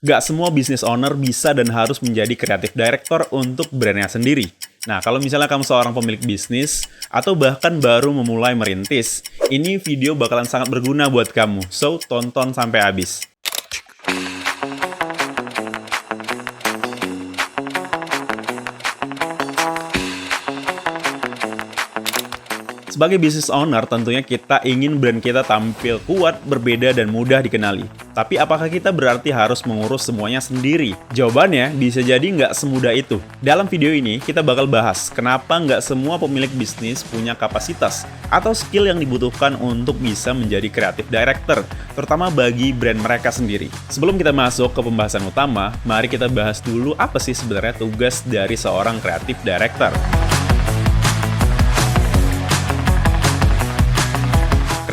Gak semua business owner bisa dan harus menjadi creative director untuk brandnya sendiri. Nah, kalau misalnya kamu seorang pemilik bisnis, atau bahkan baru memulai merintis, ini video bakalan sangat berguna buat kamu, so tonton sampai habis. Sebagai business owner, tentunya kita ingin brand kita tampil kuat, berbeda, dan mudah dikenali. Tapi apakah kita berarti harus mengurus semuanya sendiri? Jawabannya bisa jadi nggak semudah itu. Dalam video ini, kita bakal bahas kenapa nggak semua pemilik bisnis punya kapasitas atau skill yang dibutuhkan untuk bisa menjadi creative director, terutama bagi brand mereka sendiri. Sebelum kita masuk ke pembahasan utama, mari kita bahas dulu apa sih sebenarnya tugas dari seorang creative director.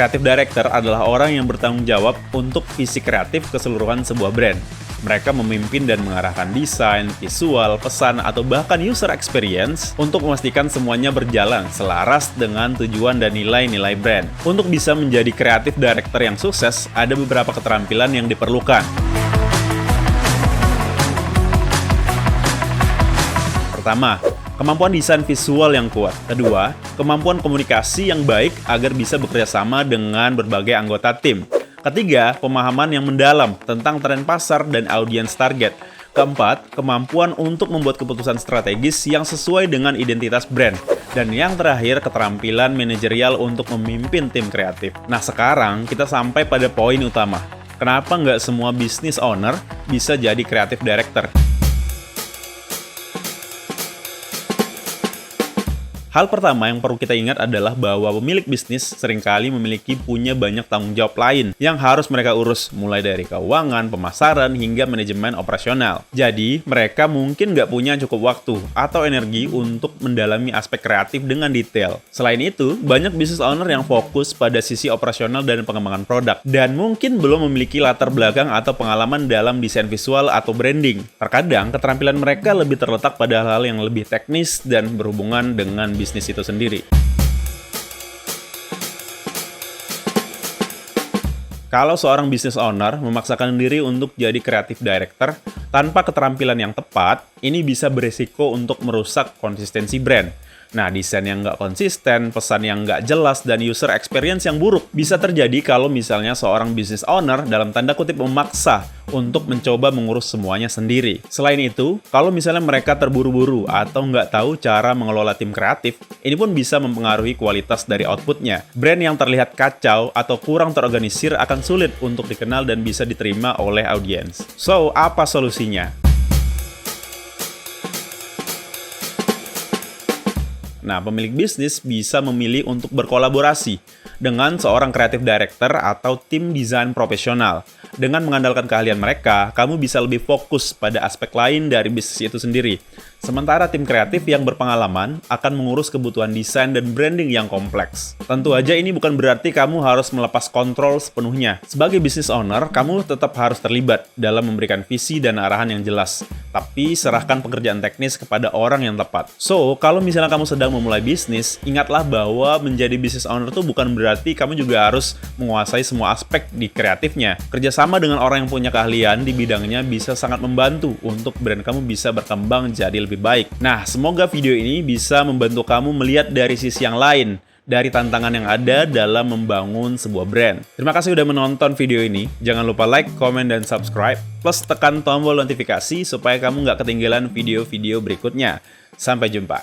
Creative Director adalah orang yang bertanggung jawab untuk visi kreatif keseluruhan sebuah brand. Mereka memimpin dan mengarahkan desain, visual, pesan, atau bahkan user experience untuk memastikan semuanya berjalan selaras dengan tujuan dan nilai-nilai brand. Untuk bisa menjadi Creative Director yang sukses, ada beberapa keterampilan yang diperlukan. Pertama, kemampuan desain visual yang kuat. Kedua, kemampuan komunikasi yang baik agar bisa bekerja sama dengan berbagai anggota tim. Ketiga, pemahaman yang mendalam tentang tren pasar dan audiens target. Keempat, kemampuan untuk membuat keputusan strategis yang sesuai dengan identitas brand. Dan yang terakhir, keterampilan manajerial untuk memimpin tim kreatif. Nah, sekarang kita sampai pada poin utama. Kenapa nggak semua business owner bisa jadi creative director? Hal pertama yang perlu kita ingat adalah bahwa pemilik bisnis seringkali punya banyak tanggung jawab lain yang harus mereka urus, mulai dari keuangan, pemasaran, hingga manajemen operasional. Jadi, mereka mungkin nggak punya cukup waktu atau energi untuk mendalami aspek kreatif dengan detail. Selain itu, banyak business owner yang fokus pada sisi operasional dan pengembangan produk, dan mungkin belum memiliki latar belakang atau pengalaman dalam desain visual atau branding. Terkadang, keterampilan mereka lebih terletak pada hal yang lebih teknis dan berhubungan dengan bisnis itu sendiri. Kalau seorang business owner memaksakan diri untuk jadi creative director tanpa keterampilan yang tepat, ini bisa berisiko untuk merusak konsistensi brand. Nah, desain yang nggak konsisten, pesan yang nggak jelas, dan user experience yang buruk bisa terjadi kalau misalnya seorang business owner dalam tanda kutip memaksa untuk mencoba mengurus semuanya sendiri. Selain itu, kalau misalnya mereka terburu-buru atau nggak tahu cara mengelola tim kreatif, ini pun bisa mempengaruhi kualitas dari outputnya. Brand yang terlihat kacau atau kurang terorganisir akan sulit untuk dikenal dan bisa diterima oleh audiens. So, apa solusinya? Nah, pemilik bisnis bisa memilih untuk berkolaborasi dengan seorang creative director atau tim desain profesional. Dengan mengandalkan keahlian mereka, kamu bisa lebih fokus pada aspek lain dari bisnis itu sendiri. Sementara tim kreatif yang berpengalaman akan mengurus kebutuhan desain dan branding yang kompleks. Tentu aja ini bukan berarti kamu harus melepas kontrol sepenuhnya. Sebagai business owner, kamu tetap harus terlibat dalam memberikan visi dan arahan yang jelas. Tapi serahkan pekerjaan teknis kepada orang yang tepat. So, kalau misalnya kamu sedang memulai bisnis, ingatlah bahwa menjadi business owner itu bukan berarti kamu juga harus menguasai semua aspek di kreatifnya. Kerjasama dengan orang yang punya keahlian di bidangnya bisa sangat membantu untuk brand kamu bisa berkembang jadi lebih baik. Nah, semoga video ini bisa membantu kamu melihat dari sisi yang lain dari tantangan yang ada dalam membangun sebuah brand. Terima kasih sudah menonton video ini. Jangan lupa like, komen, dan subscribe. Plus tekan tombol notifikasi supaya kamu nggak ketinggalan video-video berikutnya. Sampai jumpa.